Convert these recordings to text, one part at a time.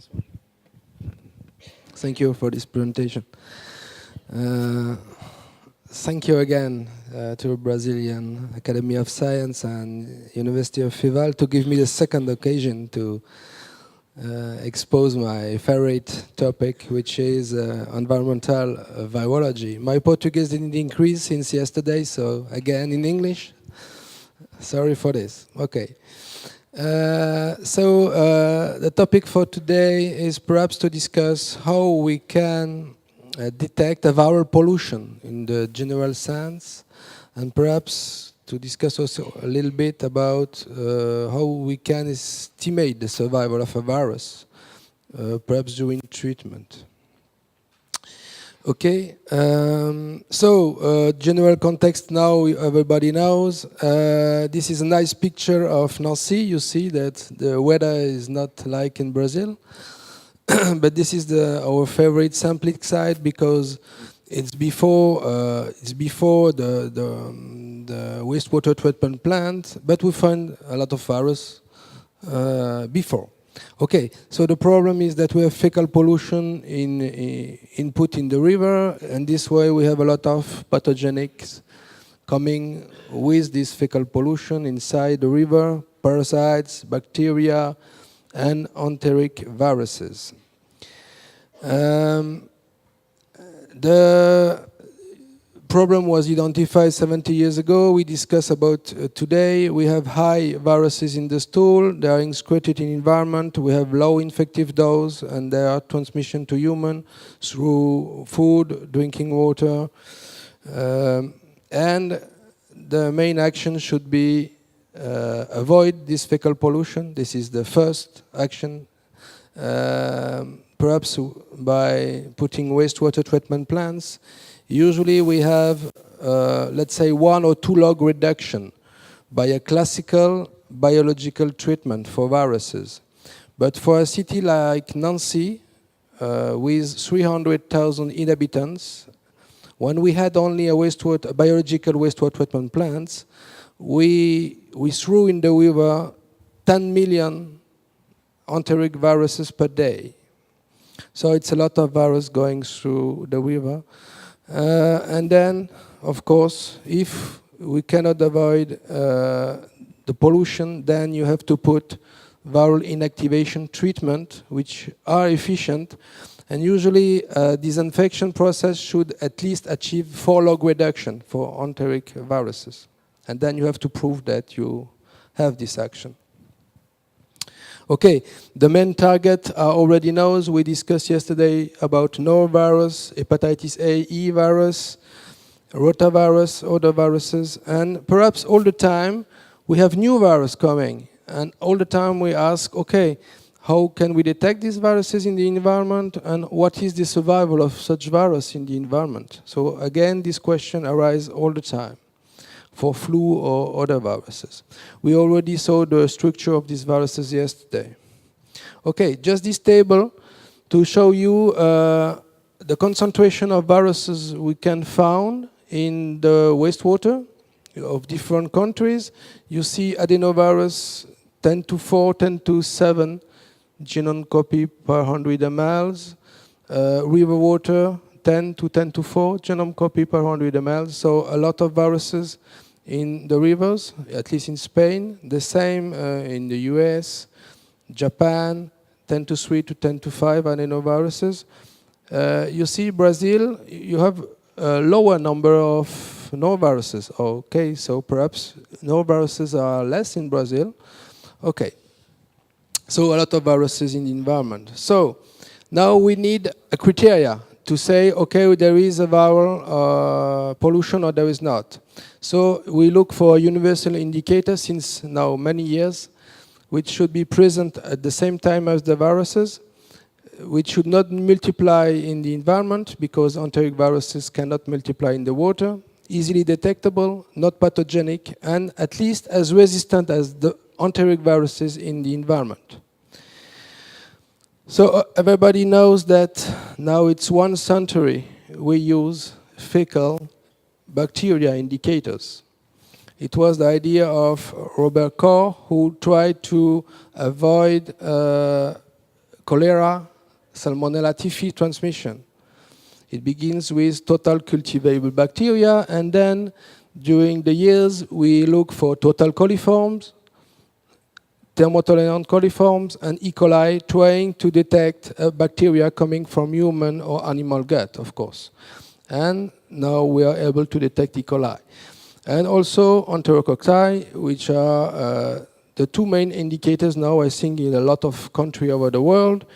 This one. Thank you for this presentation. Thank you again to Brazilian Academy of Science and University of Fival to give me the second occasion to expose my favorite topic, which is environmental virology. My Portuguese didn't increase since yesterday, so again in English. Sorry for this. Okay. The topic for today is perhaps to discuss how we can detect a viral pollution in the general sense, and perhaps to discuss also a little bit about how we can estimate the survival of a virus, perhaps during treatment. Okay, general context now everybody knows. This is a nice picture of Nancy. You see that the weather is not like in Brazil, but this is our favorite sampling site because it's before the wastewater treatment plant, but we find a lot of virus before. Okay, so the problem is that we have fecal pollution input in the river, and this way we have a lot of pathogenics coming with this fecal pollution inside the river, parasites, bacteria, and enteric viruses. The problem was identified 70 years ago. We discuss about today. We have high viruses in the stool. They are excreted in environment. We have low infective dose, and they are transmission to human through food, drinking water. And the main action should be avoid this fecal pollution. This is the first action. Perhaps by putting wastewater treatment plants. Usually we have, let's say, 1 or 2 log reduction by a classical biological treatment for viruses. But for a city like Nancy, with 300,000 inhabitants, when we had only a biological wastewater treatment plants, we threw in the river 10 million enteric viruses per day. So it's a lot of virus going through the river. And then, of course, if we cannot avoid the pollution, then you have to put viral inactivation treatment, which are efficient. And usually, disinfection process should at least achieve 4 log reduction for enteric viruses. And then you have to prove that you have this action. Okay, the main target already knows. We discussed yesterday about norovirus, hepatitis A, E virus, rotavirus, other viruses, and perhaps all the time we have new virus coming, and all the time we ask, okay, how can we detect these viruses in the environment, and what is the survival of such virus in the environment? So again, this question arises all the time for flu or other viruses. We already saw the structure of these viruses yesterday. Okay, just this table to show you the concentration of viruses we can find in the wastewater of different countries. You see adenovirus 10 to 4, 10 to 7 genome copy per 100 mL. River water 10 to 10 to 4 genome copy per 100 mL. So a lot of viruses in the rivers, at least in Spain. The same in the US, Japan, 10 to 3 to 10 to 5 adenoviruses. You see Brazil, you have a lower number of noroviruses. Okay, so perhaps noroviruses are less in Brazil. Okay, so a lot of viruses in the environment. So now we need a criteria to say, okay, there is a viral pollution or there is not. So we look for a universal indicator since now many years, which should be present at the same time as the viruses, which should not multiply in the environment because enteric viruses cannot multiply in the water, easily detectable, not pathogenic, and at least as resistant as the enteric viruses in the environment. So everybody knows that now it's 1 century we use fecal bacteria indicators. It was the idea of Robert Koch, who tried to avoid cholera, Salmonella typhi transmission. It begins with total cultivable bacteria, and then during the years we look for total coliforms, thermotolerant coliforms, and E. coli, trying to detect bacteria coming from human or animal gut, of course. And now we are able to detect E. coli. And also enterococci, which are the two main indicators now, I think, in a lot of countries over the world.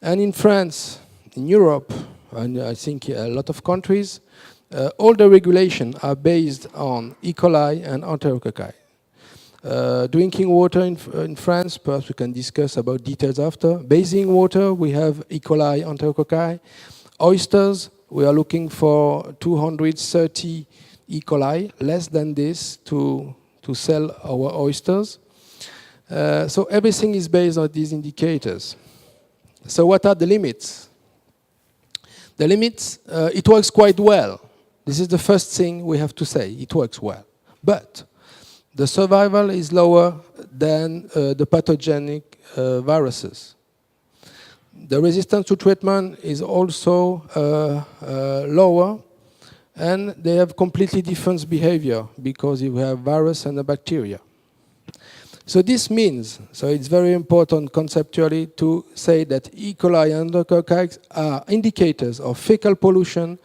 And in France, in Europe, and I think a lot of countries, all the regulations are based on E. coli and enterococci. Drinking water in France, perhaps we can discuss about details after. Bathing water, we have E. coli, enterococci. Oysters, we are looking for 230 E. coli, less than this to sell our oysters. So everything is based on these indicators. So what are the limits? The limits, it works quite well. This is the first thing we have to say. It works well. But the survival is lower than the pathogenic viruses. The resistance to treatment is also lower, and they have completely different behavior because you have virus and a bacteria. So this means, so it's very important conceptually to say that E. coli and enterococci are indicators of fecal pollution,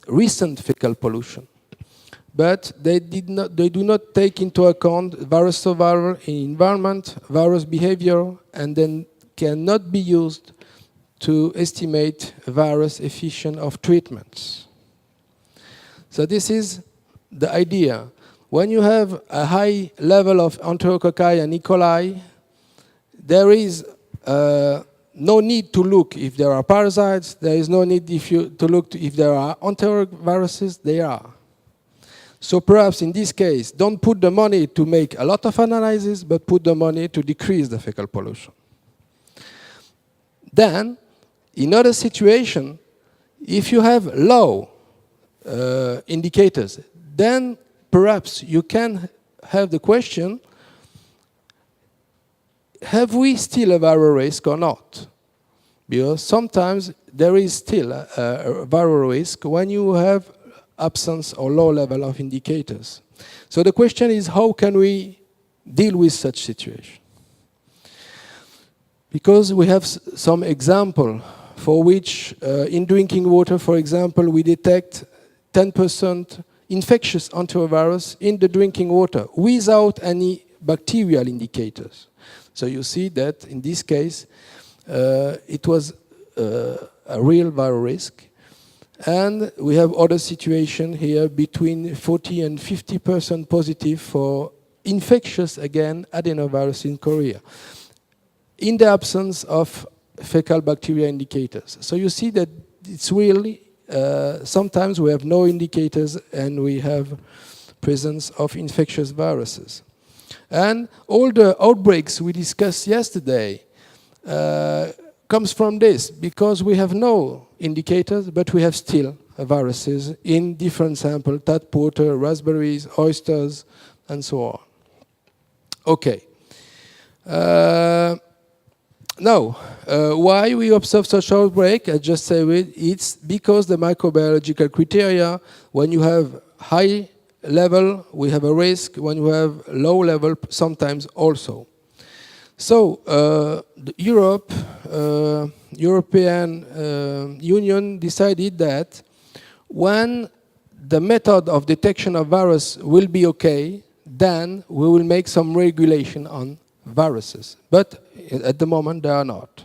recent fecal pollution. But they do not take into account virus survival in environment, virus behavior, and then cannot be used to estimate virus efficiency of treatments. So this is the idea. When you have a high level of enterococci and E. coli, there is no need to look if there are parasites. There is no need to look if there are enteroviruses. They are. So perhaps in this case, don't put the money to make a lot of analysis, but put the money to decrease the fecal pollution. Then, in other situations, if you have low indicators, then perhaps you can have the question, have we still a viral risk or not? Because sometimes there is still a viral risk when you have absence or low level of indicators. So the question is, how can we deal with such situation? Because we have some example for which in drinking water, for example, we detect 10% infectious enterovirus in the drinking water without any bacterial indicators. So you see that in this case, it was a real viral risk. And we have other situation here between 40 and 50% positive for infectious, again, adenovirus in Korea, in the absence of fecal bacteria indicators. So you see that it's really, sometimes we have no indicators and we have presence of infectious viruses. And all the outbreaks we discussed yesterday comes from this, because we have no indicators, but we have still viruses in different samples, tap water, raspberries, oysters, and so on. Okay. Now, why we observe such outbreak? I just say it's because the microbiological criteria, when you have high level, we have a risk. When you have low level, sometimes also. So, the European Union decided that when the method of detection of virus will be okay, then we will make some regulation on viruses. But at the moment, they are not,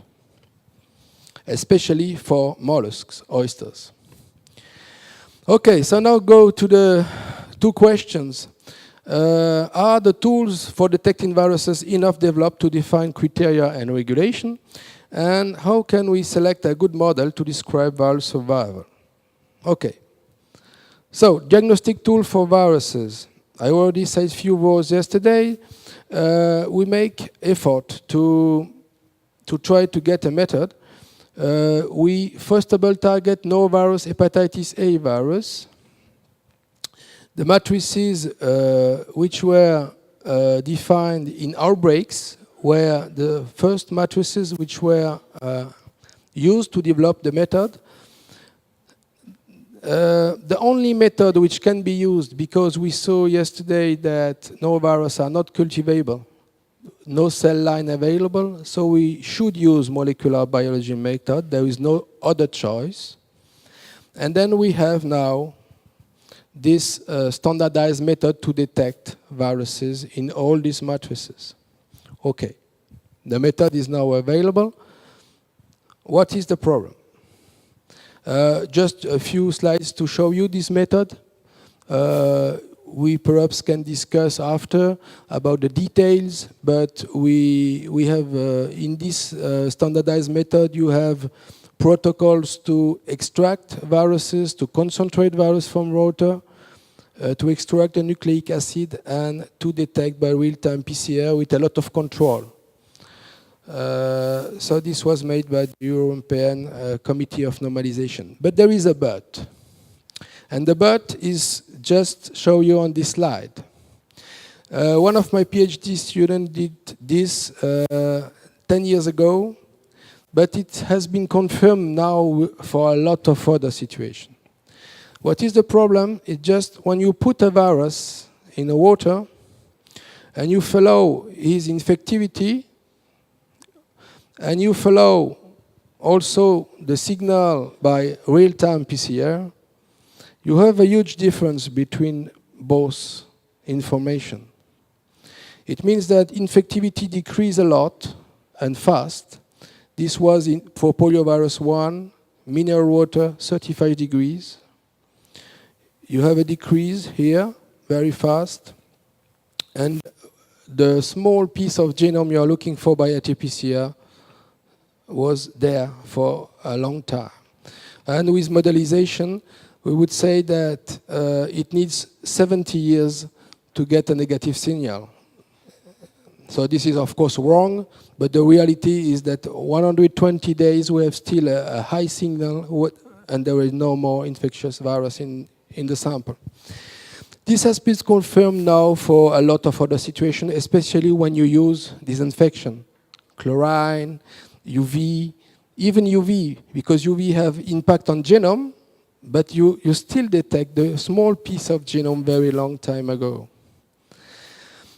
especially for mollusks, oysters. Okay, so now go to the two questions. Are the tools for detecting viruses enough developed to define criteria and regulation? And how can we select a good model to describe viral survival? Okay. So, diagnostic tool for viruses. I already said a few words yesterday. We make effort to try to get a method. We first of all target norovirus, hepatitis A virus. The matrices which were defined in outbreaks were the first matrices which were used to develop the method. The only method which can be used, because we saw yesterday that norovirus are not cultivable, no cell line available, so we should use molecular biology method. There is no other choice. And then we have now this standardized method to detect viruses in all these matrices. Okay, the method is now available. What is the problem? Just a few slides to show you this method. We perhaps can discuss after about the details, but we have in this standardized method you have protocols to extract viruses, to concentrate virus from water, to extract the nucleic acid, and to detect by real-time PCR with a lot of control. So this was made by the European Committee of Normalization. But there is a but. And the but is just show you on this slide. One of my PhD students did this 10 years ago, but it has been confirmed now for a lot of other situations. What is the problem? It's just when you put a virus in the water and you follow his infectivity, and you follow also the signal by real-time PCR, you have a huge difference between both information. It means that infectivity decreases a lot and fast. This was for poliovirus 1, mineral water, 35 degrees. You have a decrease here, very fast. And the small piece of genome you are looking for by RT-PCR was there for a long time. And with modelization, we would say that it needs 70 years to get a negative signal. So this is, of course, wrong, but the reality is that 120 days we have still a high signal, and there is no more infectious virus in the sample. This has been confirmed now for a lot of other situations, especially when you use disinfection, chlorine, UV, even UV, because UV have impact on genome, but you still detect the small piece of genome very long time ago.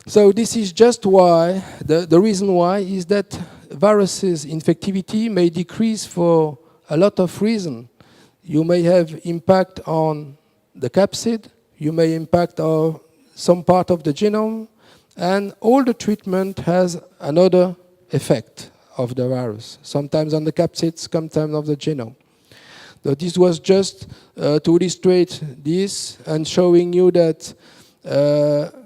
So this is just why, the reason why is that viruses' infectivity may decrease for a lot of reasons. You may have impact on the capsid, you may impact on some part of the genome, and all the treatment has another effect of the virus, sometimes on the capsids, sometimes on the genome. So this was just to illustrate this and showing you that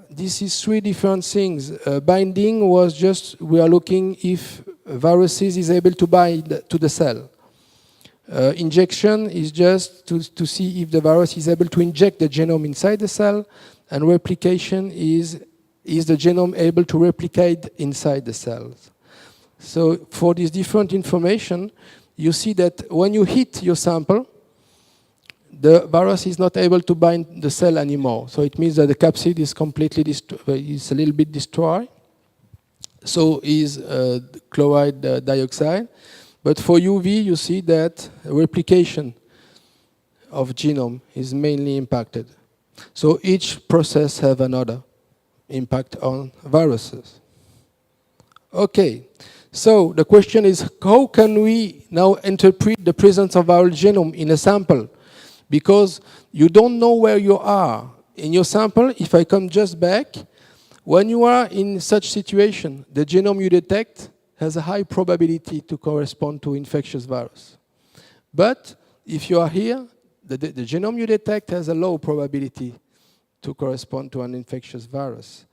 this is three different things. Binding was just, we are looking if viruses is able to bind to the cell. Injection is just to see if the virus is able to inject the genome inside the cell, and replication is the genome able to replicate inside the cells. So for this different information, you see that when you hit your sample, the virus is not able to bind the cell anymore. So it means that the capsid is completely is a little bit destroyed. So is chloride dioxide. But for UV, you see that replication of genome is mainly impacted. So each process have another impact on viruses. Okay. So the question is, how can we now interpret the presence of viral genome in a sample? Because you don't know where you are. In your sample, if I come just back, when you are in such situation, the genome you detect has a high probability to correspond to infectious virus. But if you are here, the genome you detect has a low probability to correspond to an infectious virus.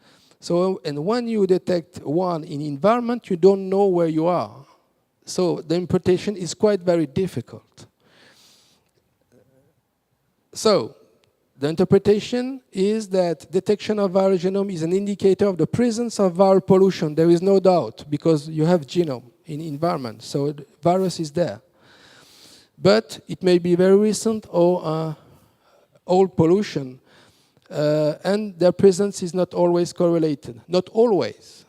So, and when you detect one in environment, you don't know where you are. So the interpretation is quite very difficult. So the interpretation is that detection of viral genome is an indicator of the presence of viral pollution. There is no doubt, because you have genome in environment, so the virus is there. But it may be very recent or old pollution. And their presence is not always correlated. Not always.